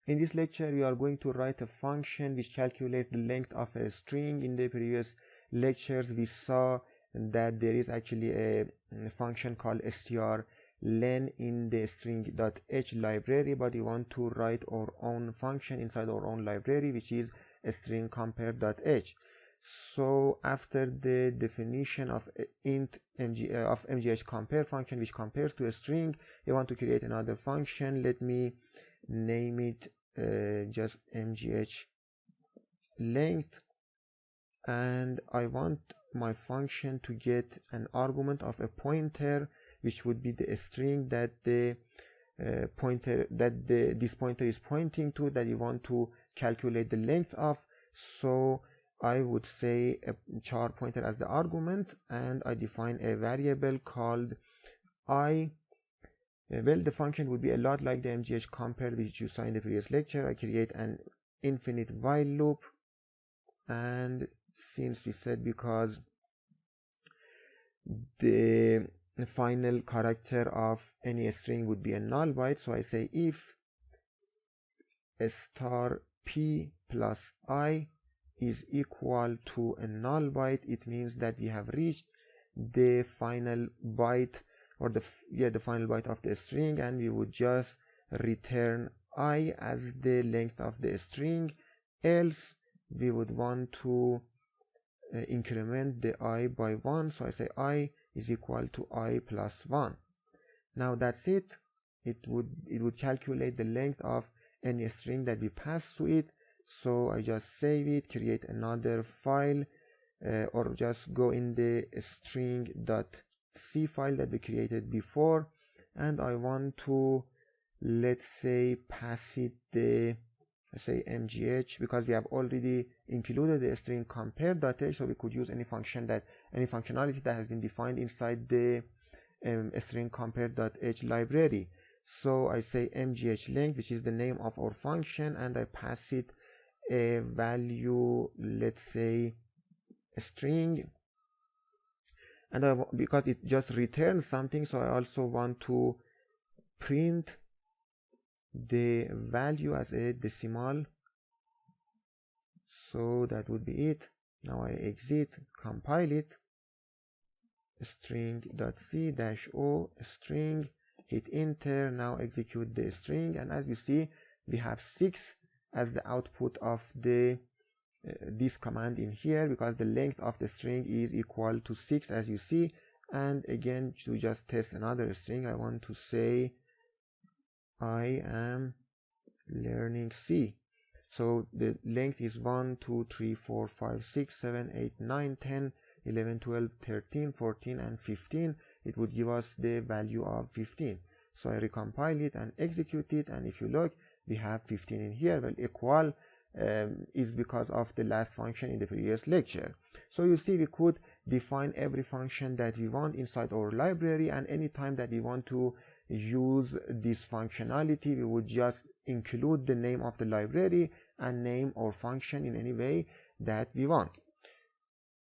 In this lecture, we are going to write a function which calculates the length of a string. In the previous lectures, we saw that there is actually a function called strlen in the string.h library, but we want to write our own function inside our own library, which is string compare.h. So after the definition of mgh compare function, which compares to a string, we want to create another function. Let me name it just mgh length, and I want my function to get an argument of a pointer, which would be the string that the this pointer is pointing to, that you want to calculate the length of. So I would say a char pointer as the argument, and I define a variable called I. Well, the function would be a lot like the mgh compare which you saw in the previous lecture. I create an infinite while loop, and since we said because the final character of any string would be a null byte, so I say if star p plus I is equal to a null byte, it means that we have reached the final byte, or the final byte of the string, and we would just return I as the length of the string. Else we would want to increment the I by 1, so I say I is equal to I plus 1. Now that's it. It would calculate the length of any string that we pass to it. So I just save it, create another file, or just go in the string.c file that we created before, and I want to, let's say, pass it the, say, mgh, because we have already included the string compare.h, so we could use any functionality that has been defined inside the string compare.h library. So I say mgh length, which is the name of our function, and I pass it a value, let's say a string, and because it just returns something, so I also want to print the value as a decimal. So that would be it. Now I exit, compile it, string.c-o string, hit enter. Now execute the string, and as you see, we have 6 as the output of the this command in here, because the length of the string is equal to 6, as you see. And again, to just test another string, I want to say I am learning C. So the length is 1 2 3 4 5 6 7 8 9 10 11 12 13 14 and 15. It would give us the value of 15. So I recompile it and execute it, and if you look, we have 15 in here. Well, equal is because of the last function in the previous lecture. So you see, we could define every function that we want inside our library, and anytime that we want to use this functionality, we would just include the name of the library and name our function in any way that we want.